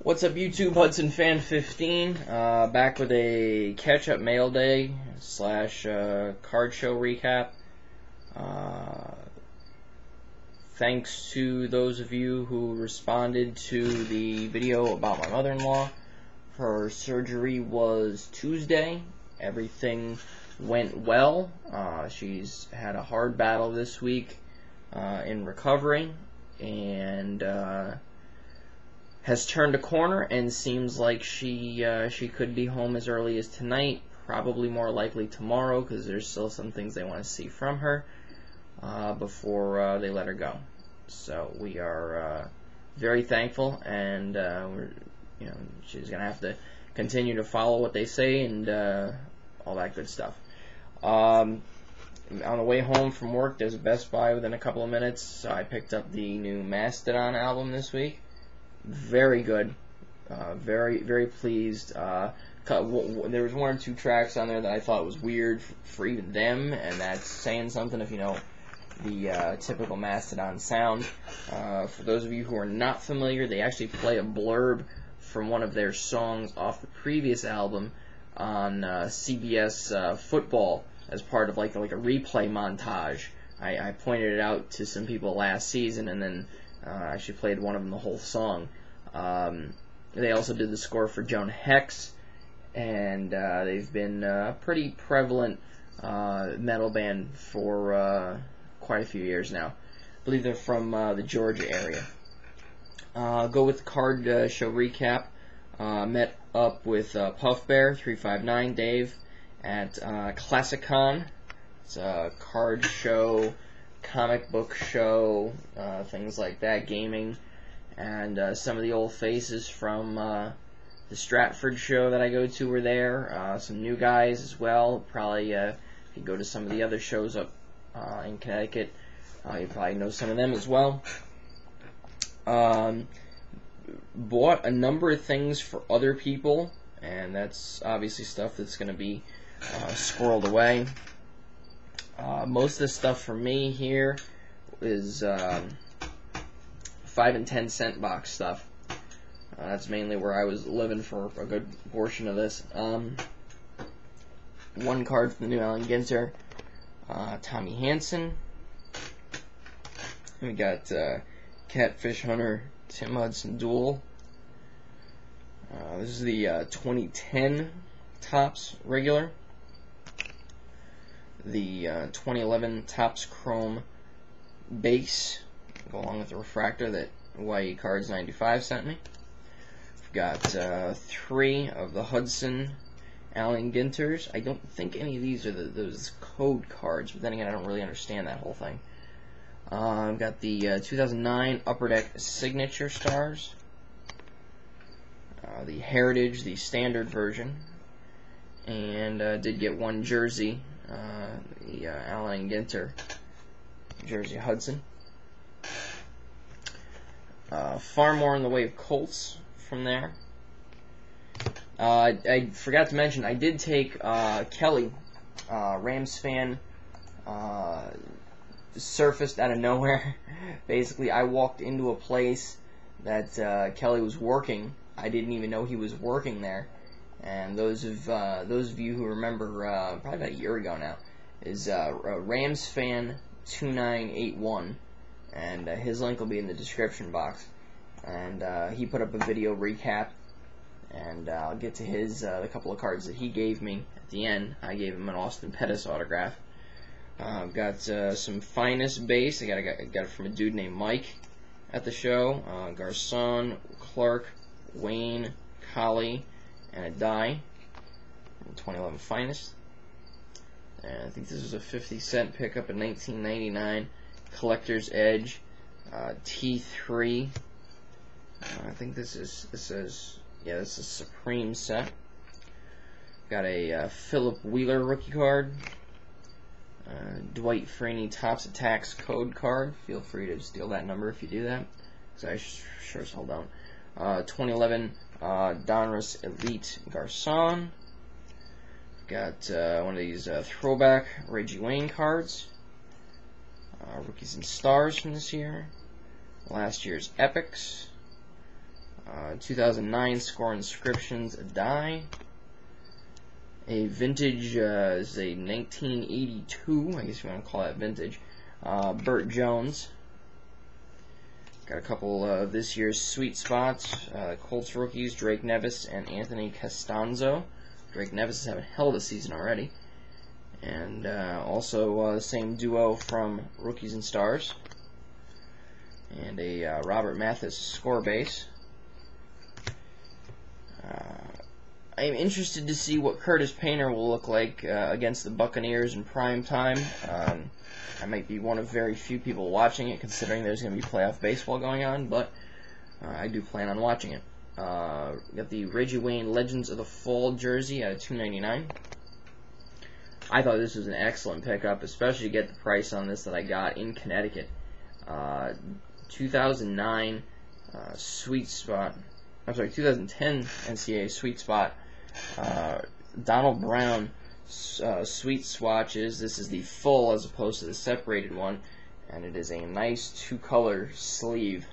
What's up, YouTube? Hudson-Fan15 back with a catch-up mail day slash card show recap. Thanks to those of you who responded to the video about my mother-in-law. Her surgery was Tuesday. Everything went well. She's had a hard battle this week in recovery, and has turned a corner and seems like she could be home as early as tonight, probably more likely tomorrow, because there's still some things they want to see from her before they let her go. So we are very thankful, and she's gonna have to continue to follow what they say and all that good stuff. On the way home from work, there's a Best Buy within a couple of minutes, so I picked up the new Mastodon album this week. Very good. Very pleased. There was one or two tracks on there that I thought was weird for even them, and that's saying something if you know the typical Mastodon sound. For those of you who are not familiar, they actually play a blurb from one of their songs off the previous album on CBS football as part of like a replay montage. I pointed it out to some people last season, and then actually played one of them the whole song. They also did the score for Joan Hex, and they've been a pretty prevalent metal band for quite a few years now. I believe they're from the Georgia area. Go with the card show recap. Met up with Puff Bear 359 Dave at ClassicCon. It's a card show, comic book show, things like that, gaming, and some of the old faces from the Stratford show that I go to were there. Some new guys as well. Probably if you go to some of the other shows up in Connecticut, you probably know some of them as well. Bought a number of things for other people, and that's obviously stuff that's going to be squirreled away. Most of the stuff for me here is 5 and 10 cent box stuff. That's mainly where I was living for a good portion of this. One card from the new Allen Ginter, Tommy Hansen. We got Catfish Hunter Tim Hudson duel. This is the 2010 Topps regular. The 2011 Topps Chrome base, go along with the refractor that YE Cards 95 sent me. We've got 3 of the Hudson Allen Ginters. I don't think any of these are those code cards, but then again, I don't really understand that whole thing. I've got the 2009 Upper Deck Signature Stars, the Heritage, the standard version, and did get one jersey, the Allen Ginter jersey Hudson. Far more in the way of Colts from there. I forgot to mention, I did take Kelly, Rams fan, surfaced out of nowhere. Basically, I walked into a place that Kelly was working. I didn't even know he was working there. And those of you who remember, probably about a year ago now, is Rams fan 2981, and his link will be in the description box. And he put up a video recap, and I'll get to his the couple of cards that he gave me at the end. I gave him an Austin Pettis autograph. I've got some Finest base. I got it from a dude named Mike at the show. Garcon, Clark, Wayne, Collie, and a die. 2011 Finest. And I think this was a 50-cent pickup in 1999. Collector's Edge, T3. I think this is Supreme set. Got a Philip Wheeler rookie card. Dwight Freeney Topps Attacks code card. Feel free to steal that number if you do that, because I sure as hell don't. 2011 Donruss Elite Garcon. Got one of these throwback Reggie Wayne cards. Rookies and Stars from this year. Last year's Epics. 2009 Score Inscriptions die. A vintage is a 1982, I guess you want to call that vintage, Burt Jones. Got a couple of this year's sweet spots, Colts rookies, Drake Nevis and Anthony Costanzo. Drake Nevis is having a hell of a season already. And also the same duo from Rookies and Stars. And a Robert Mathis score base. I am interested to see what Curtis Painter will look like against the Buccaneers in prime time. I might be one of very few people watching it, considering there's going to be playoff baseball going on, but I do plan on watching it. Got the Reggie Wayne Legends of the Fall jersey at $2.99. I thought this was an excellent pickup, especially to get the price on this that I got in Connecticut. 2009 Sweet Spot. I'm sorry, 2010 NCAA Sweet Spot. Donald Brown Sweet Swatches. This is the full as opposed to the separated one, and it is a nice two-color sleeve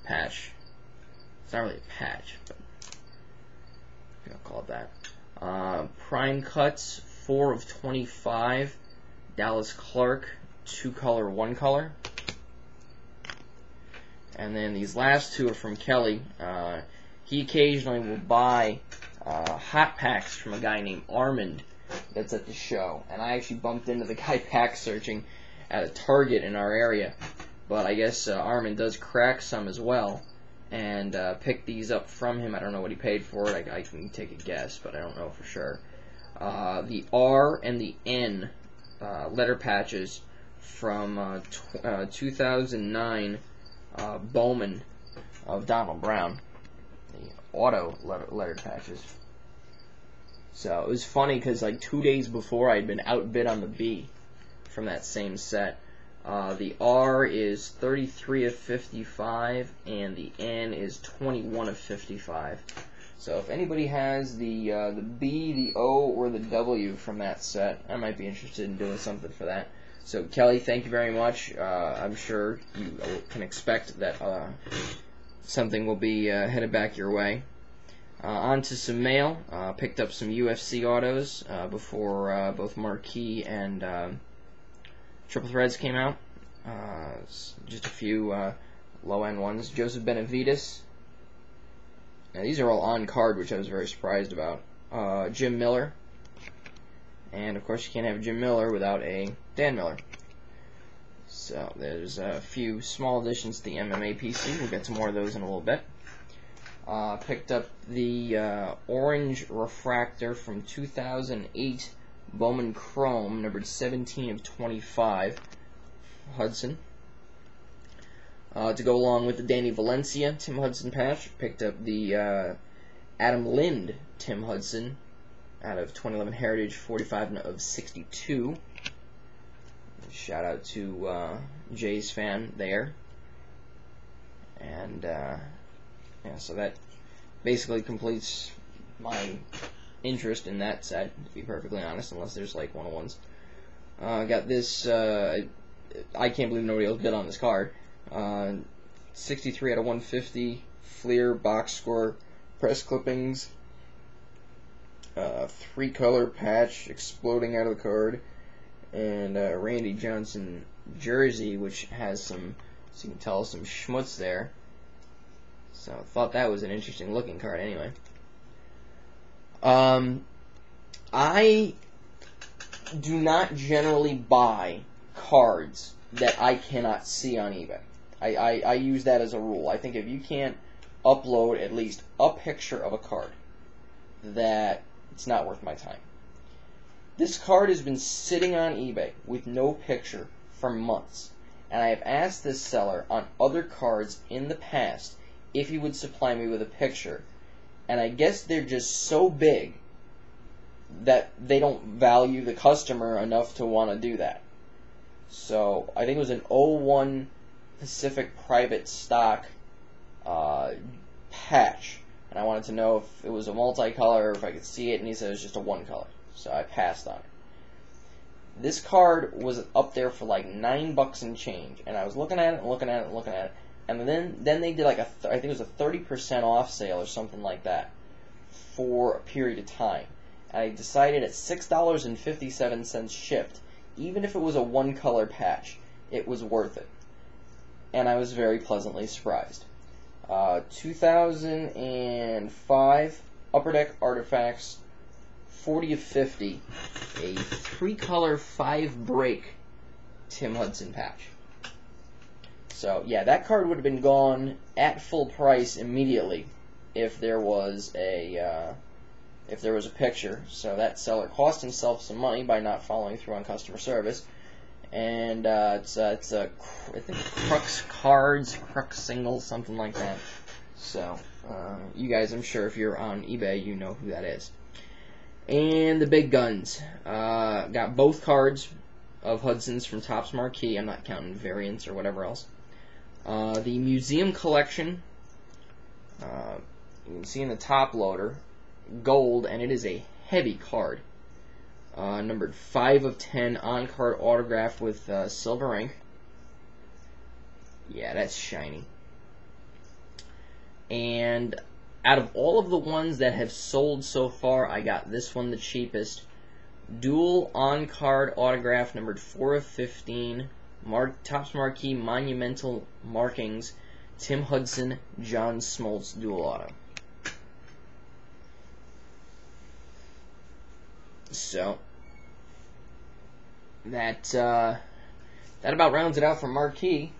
patch. It's not really a patch, but I'll call it that. Prime Cuts 4 of 25. Dallas Clark 2-color, 1-color. And then these last two are from Kelly. He occasionally will buy hot packs from a guy named Armand that's at the show. And I actually bumped into the guy pack searching at a Target in our area. But I guess Armand does crack some as well. And picked these up from him. I don't know what he paid for it. I can take a guess, but I don't know for sure. The R and the N letter patches from 2009 Bowman of Donald Brown. The auto letter patches. So it was funny because like 2 days before I had been outbid on the B from that same set. The R is 33 of 55 and the N is 21 of 55. So if anybody has the B, the O, or the W from that set, I might be interested in doing something for that. So Kelly, thank you very much. I'm sure you can expect that something will be headed back your way. On to some mail. Picked up some UFC autos before both Marquee and Triple Threads came out. Just a few low-end ones. Joseph Benavidez. Now these are all on card, which I was very surprised about. Jim Miller. And of course you can't have Jim Miller without a Dan Miller. So there's a few small additions to the MMA PC. We'll get to more of those in a little bit. Picked up the orange refractor from 2008 Bowman Chrome, numbered 17 of 25, Hudson. To go along with the Danny Valencia Tim Hudson patch, picked up the Adam Lind Tim Hudson out of 2011 Heritage, 45 of 62. Shout out to Jay's fan there. And yeah, so that basically completes my interest in that set, to be perfectly honest, unless there's like one-on-ones. Got this, I can't believe nobody else bid on this card. 63 out of 150, Fleer box score, press clippings, 3-color patch exploding out of the card, and Randy Johnson jersey, which has some, so you can tell, some schmutz there. So I thought that was an interesting looking card anyway. I do not generally buy cards that I cannot see on eBay. I use that as a rule. I think if you can't upload at least a picture of a card, that it's not worth my time. This card has been sitting on eBay with no picture for months, and I have asked this seller on other cards in the past if he would supply me with a picture, and I guess they're just so big that they don't value the customer enough to want to do that. So I think it was an 01 Pacific Private Stock patch, and I wanted to know if it was a multicolor or if I could see it, and he said it was just a 1-color, so I passed on it. This card was up there for like $9 and change, and I was looking at it and looking at it and looking at it, And then they did like I think it was a 30% off sale or something like that for a period of time. And I decided at $6.57 shipped, even if it was a one-color patch, it was worth it. And I was very pleasantly surprised. 2005 Upper Deck Artifacts 40 of 50, a 3-color 5-break Tim Hudson patch. So yeah, that card would have been gone at full price immediately if there was a picture. So that seller cost himself some money by not following through on customer service. And it's I think Crux Cards, Crux Singles, something like that. So you guys, I'm sure if you're on eBay, you know who that is. And the big guns, got both cards of Hudson's from Topps Marquee. I'm not counting variants or whatever else. The museum collection, you can see in the top loader, gold, and it is a heavy card. Numbered 5 of 10, on-card autograph with silver ink. Yeah, that's shiny. And out of all of the ones that have sold so far, I got this one the cheapest. Dual on-card autograph, numbered 4 of 15, Topps Marquee Monumental Markings, Tim Hudson, John Smoltz dual auto. So that about rounds it out for Marquee.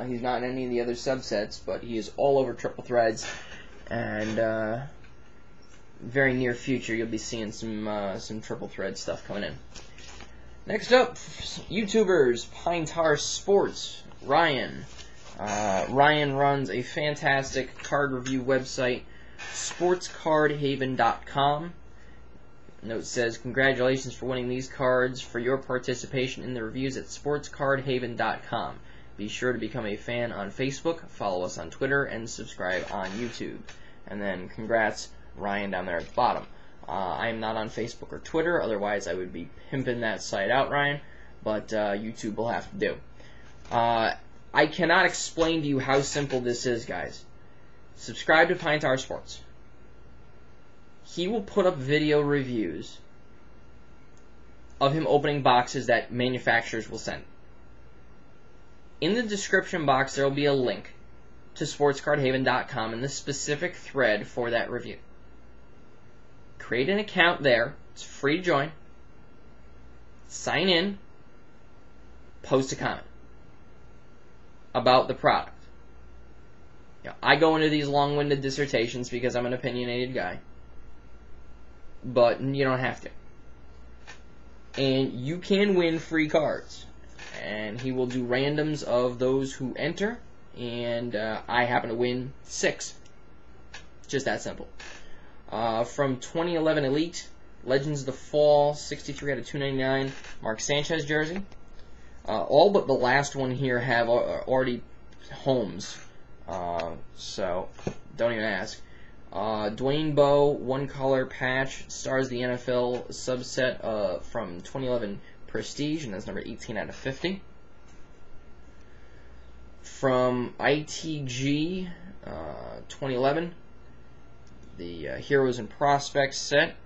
He's not in any of the other subsets, but he is all over triple threads, and very near future you'll be seeing some triple thread stuff coming in. Next up, YouTubers, pinetarsports, Ryan. Ryan runs a fantastic card review website, sportscardhaven.com. Note says, congratulations for winning these cards, for your participation in the reviews at sportscardhaven.com. Be sure to become a fan on Facebook, follow us on Twitter, and subscribe on YouTube. And then congrats, Ryan, down there at the bottom. I am not on Facebook or Twitter, otherwise I would be pimping that site out, Ryan, but YouTube will have to do. I cannot explain to you how simple this is, guys. Subscribe to pinetarsports. He will put up video reviews of him opening boxes that manufacturers will send. In the description box, there will be a link to sportscardhaven.com in the specific thread for that review. Create an account there. It's free to join. Sign in. Post a comment about the product. You know, I go into these long-winded dissertations because I'm an opinionated guy. But you don't have to. And you can win free cards. And he will do randoms of those who enter. And I happen to win 6. Just that simple. From 2011 Elite, Legends of the Fall, 63 out of 299, Mark Sanchez jersey. All but the last one here have already homes. So, don't even ask. Dwayne Bowe, one-color patch, stars the NFL subset from 2011 Prestige, and that's number 18 out of 50. From ITG 2011, the Heroes and Prospects set.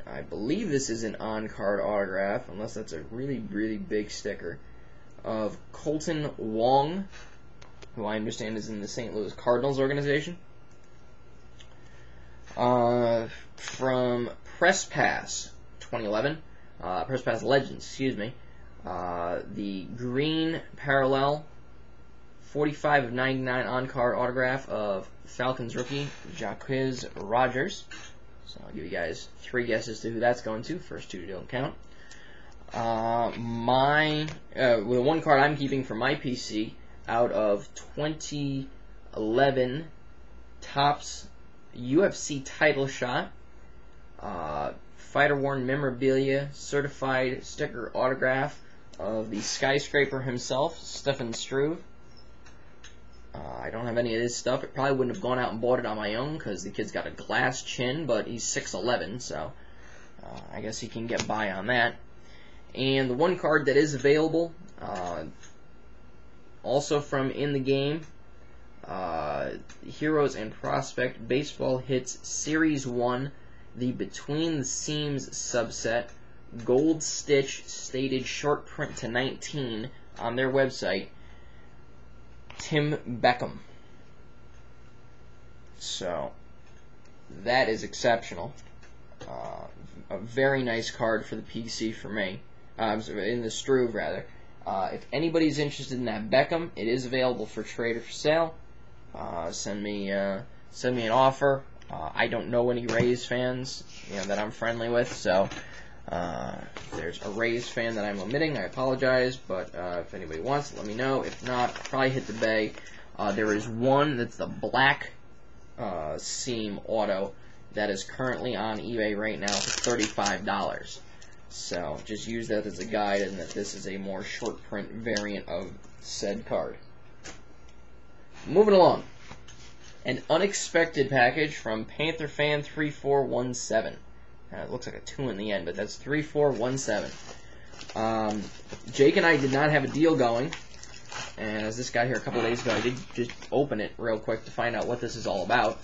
I believe this is an on-card autograph, unless that's a really, really big sticker, of Colton Wong, who I understand is in the St. Louis Cardinals organization. From Press Pass 2011, Press Pass Legends, excuse me, the green parallel 45 of 99 on-card autograph of Falcons rookie Jacquizz Rodgers. So I'll give you guys 3 guesses to who that's going to. First 2 don't count. The one card I'm keeping for my PC out of 2011 Topps UFC title shot, fighter worn memorabilia, certified sticker autograph of the skyscraper himself, Stefan Struve. I don't have any of this stuff. It probably wouldn't have gone out and bought it on my own because the kid's got a glass chin, but he's 6'11", so I guess he can get by on that. And the one card that is available, also from In the Game, Heroes and Prospect Baseball Hits Series 1, the Between the Seams subset, gold stitch stated short print to 19 on their website, Tim Beckham. So, that is exceptional. A very nice card for the PC for me. In the Struve, rather. If anybody's interested in that Beckham, it is available for trade or for sale. Send me an offer. I don't know any Rays fans, that I'm friendly with, so if there's a Rays fan that I'm omitting, I apologize. But if anybody wants it, let me know. If not, I'll probably hit the bay. There is one that's the black seam auto that is currently on eBay right now for $35. So just use that as a guide, and that this is a more short print variant of said card. Moving along. An unexpected package from PantherFan3417. It looks like a 2 in the end, but that's 3417. Jake and I did not have a deal going, and as this got here a couple days ago, I did just open it real quick to find out what this is all about.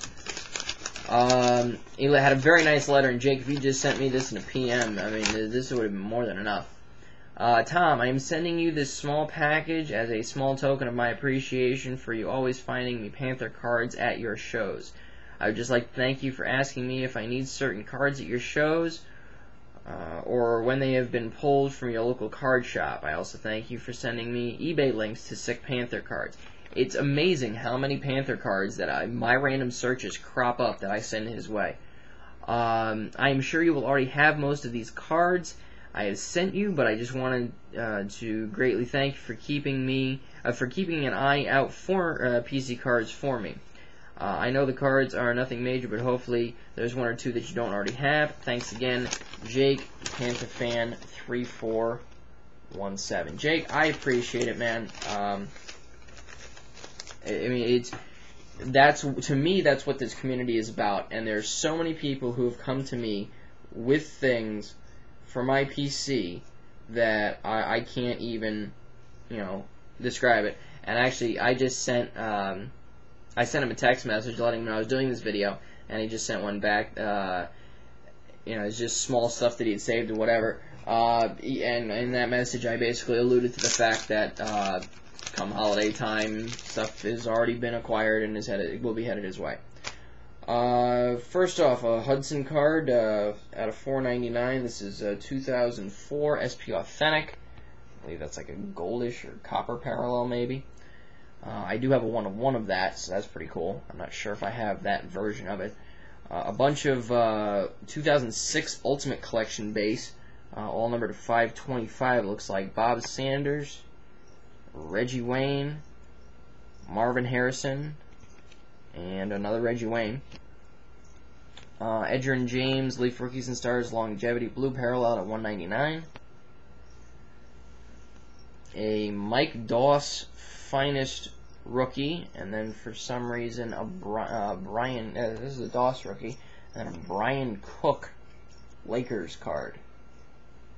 He had a very nice letter, and Jake, if you just sent me this in a PM, I mean, this would have been more than enough. Tom, I am sending you this small package as a small token of my appreciation for you always finding me Panther cards at your shows. I would just like to thank you for asking me if I need certain cards at your shows, or when they have been pulled from your local card shop. I also thank you for sending me eBay links to sick Panther cards. It's amazing how many Panther cards that my random searches crop up that I send his way. I am sure you will already have most of these cards I have sent you, but I just wanted to greatly thank you for keeping an eye out for PC cards for me. I know the cards are nothing major, but hopefully there's one or two that you don't already have. Thanks again, Jake, PantherFan3417. Jake, I appreciate it, man. I mean, to me, that's what this community is about, and there's so many people who have come to me with things for my PC that I can't even, describe it. And actually, I just sent him a text message letting him know I was doing this video, and he just sent one back. It's just small stuff that he had saved or whatever. And in that message, I basically alluded to the fact that come holiday time, stuff has already been acquired and will be headed his way. First off, a Hudson card out of $4.99. This is 2004 SP Authentic. I believe that's like a goldish or copper parallel, maybe. I do have a 1-of-1 of that, so that's pretty cool. I'm not sure if I have that version of it. A bunch of 2006 Ultimate Collection base, all numbered to 525. Looks like Bob Sanders, Reggie Wayne, Marvin Harrison, and another Reggie Wayne. Edgerrin James, Leaf Rookies and Stars Longevity Blue Parallel at $1.99. A Mike Doss Finest Rookie, and then for some reason a Brian, this is a Doss Rookie, and then a Brian Cook Lakers card.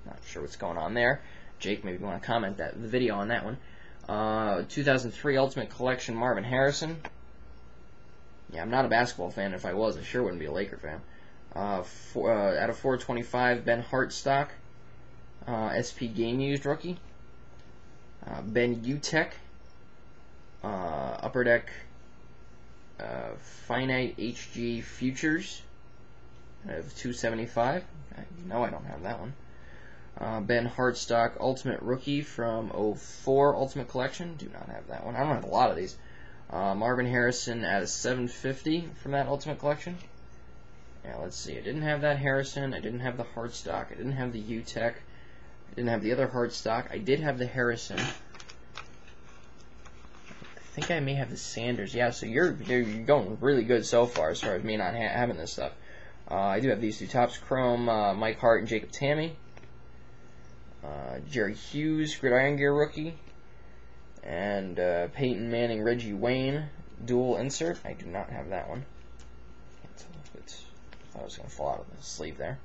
Not sure what's going on there. Jake, maybe you want to comment the video on that one. 2003 Ultimate Collection Marvin Harrison. Yeah, I'm not a basketball fan. If I was, I sure wouldn't be a Laker fan. Out of 425, Ben Hartstock, SP Game Used Rookie. Ben Utek, Upper Deck Finite HG Futures of 275. No, I don't have that one. Ben Hartstock Ultimate Rookie from 04 Ultimate Collection. Do not have that one. I don't have a lot of these. Marvin Harrison at a 750 from that Ultimate Collection. Yeah, let's see. I didn't have that Harrison. I didn't have the Hartstock. I didn't have the Utek. I didn't have the other Hartstock. I did have the Harrison. I think I may have the Sanders. Yeah, so you're going really good so far as far as me not having this stuff. I do have these two Topps Chrome, Mike Hart and Jacob Tammy. Jerry Hughes, Gridiron Gear Rookie. And Peyton Manning, Reggie Wayne, dual insert. I do not have that one. I thought it was going to fall out of the sleeve there.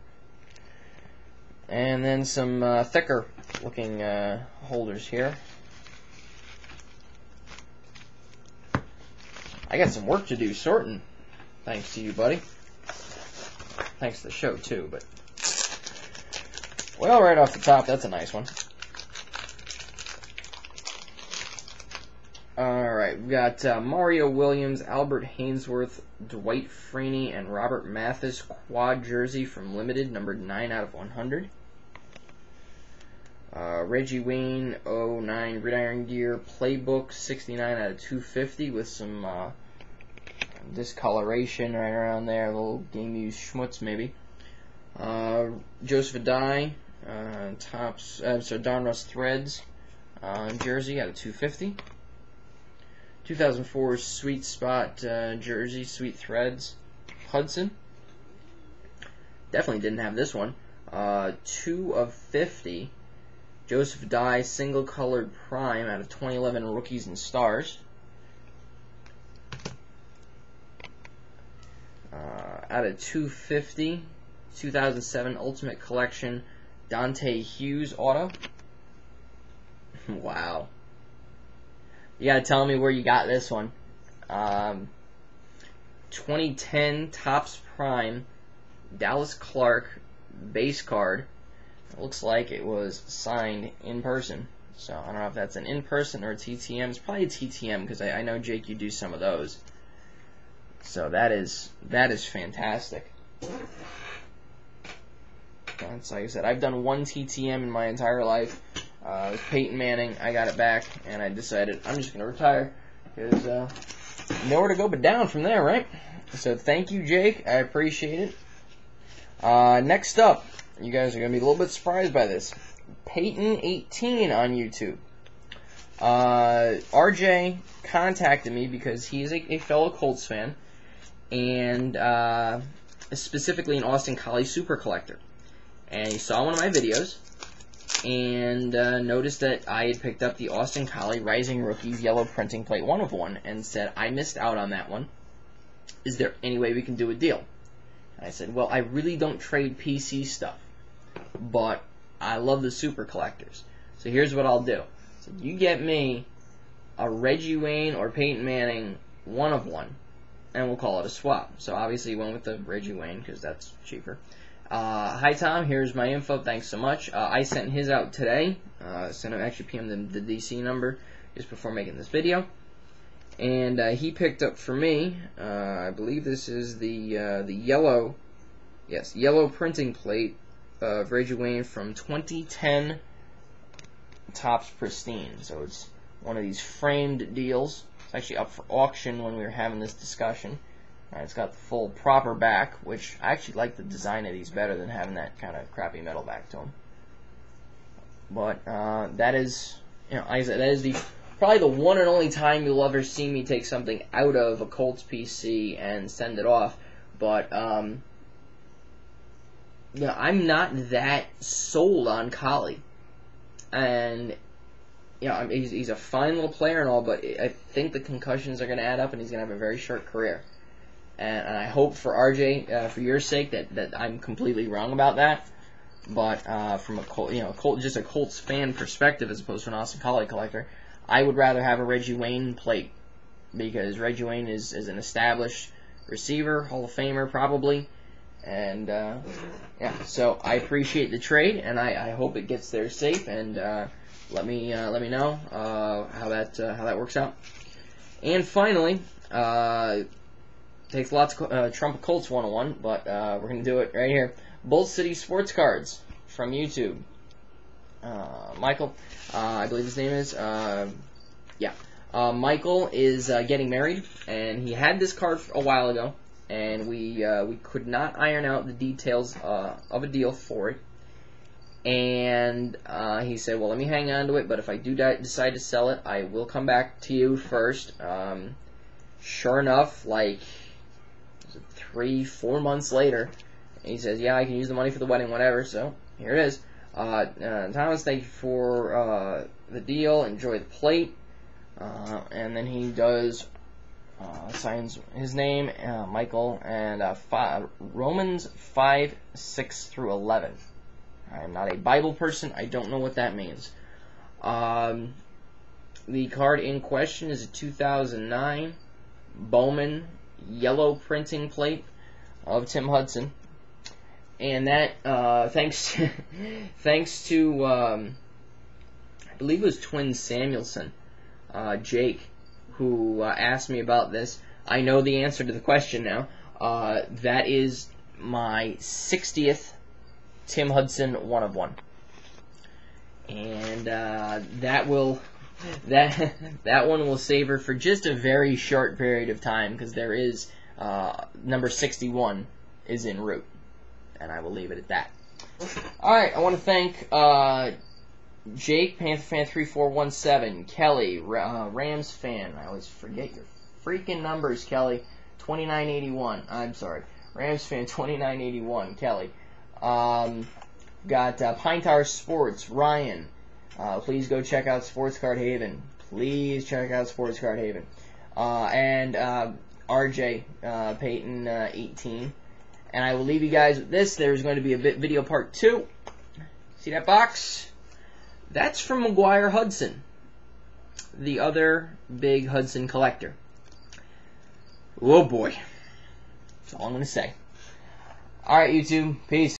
And then some thicker looking holders here. I got some work to do sorting. Thanks to you, buddy. Thanks to the show, too, but... Well, right off the top, that's a nice one. Alright, we've got Mario Williams, Albert Hainsworth, Dwight Freeney, and Robert Mathis quad jersey from Limited, numbered 9 out of 100. Reggie Wayne, 09 Gridiron Gear Playbook, 69 out of 250 with some discoloration right around there, a little game-used schmutz maybe. Joseph Adai, Donruss Threads jersey out of 250. 2004 Sweet Spot jersey, Sweet Threads, Hudson. Definitely didn't have this one. 2 of 50. Joseph Dye, single colored prime out of 2011 Rookies and Stars. Out of 250, 2007 Ultimate Collection, Dante Hughes auto. Wow. You gotta tell me where you got this one. 2010 Topps Prime, Dallas Clark base card. It looks like it was signed in person. So I don't know if that's an in-person or a TTM. It's probably a TTM because I know, Jake, you do some of those. So that is fantastic. That's, like I said, I've done one TTM in my entire life. It was Peyton Manning. I got it back, and I decided I'm just going to retire because nowhere to go but down from there, right? So thank you, Jake. I appreciate it. Next up, you guys are going to be a little bit surprised by this. Peyton18 on YouTube. RJ contacted me because he is a fellow Colts fan, and specifically an Austin Collie super collector. And he saw one of my videos and noticed that I had picked up the Austin Collie Rising Rookies yellow printing plate 1 of 1 and said, I missed out on that one. Is there any way we can do a deal? And I said, well, I really don't trade PC stuff, but I love the super collectors. So here's what I'll do. So you get me a Reggie Wayne or Peyton Manning 1 of 1, and we'll call it a swap. So obviously you went with the Reggie Wayne because that's cheaper. Hi Tom, here's my info, thanks so much. I sent his out today, sent him, actually PM'd the DC number just before making this video. And he picked up for me, I believe this is the yellow, yes, yellow printing plate of Reggie Wayne from 2010 Topps Pristine. So it's one of these framed deals. It's actually up for auction when we were having this discussion. It's got the full proper back, which I actually like the design of these better than having that kind of crappy metal back to them. But that is, you know, like I said, that is probably the one and only time you'll ever see me take something out of a Colts PC and send it off. But you know, I'm not that sold on Collie, and you know, he's a fine little player and all, but I think the concussions are going to add up, and he's going to have a very short career. And I hope for RJ, for your sake, that I'm completely wrong about that. But from a just a Colts fan perspective, as opposed to an Austin Collie collector, I would rather have a Reggie Wayne plate, because Reggie Wayne is an established receiver, Hall of Famer probably, and yeah. So I appreciate the trade, and I hope it gets there safe. And let me know how that works out. And finally, takes lots of Trump Colts 101, but we're going to do it right here. bullcitysportscards from YouTube. Michael, I believe his name is, yeah. Michael is getting married, and he had this card a while ago, and we could not iron out the details of a deal for it. And he said, well, let me hang on to it, but if I do decide to sell it, I will come back to you first. Sure enough, like 3-4 months later, he says, yeah, I can use the money for the wedding, whatever. So here it is. Thomas, thank you for the deal. Enjoy the plate. And then he does signs his name, Michael, and Romans 5:6-11. I'm not a Bible person. I don't know what that means. The card in question is a 2009 Bowman yellow printing plate of Tim Hudson. And that, thanks to I believe it was Twin Samuelson, Jake, who asked me about this. I know the answer to the question now. That is my 60th Tim Hudson 1 of 1. And that one will savor for just a very short period of time, because there is number 61 is en route, and I will leave it at that. All right, I want to thank Jake, PantherFan3417, Kelly, Rams fan. I always forget your freaking numbers, Kelly. 2981. I'm sorry, Rams fan 2981, Kelly. Got pinetarsports, Ryan. Please go check out Sports Card Haven. Please check out Sports Card Haven. And RJ, Peyton18. And I will leave you guys with this. There's going to be a video part 2. See that box? That's from McGuire Hudson, the other big Hudson collector. Oh boy. That's all I'm going to say. Alright, YouTube. Peace.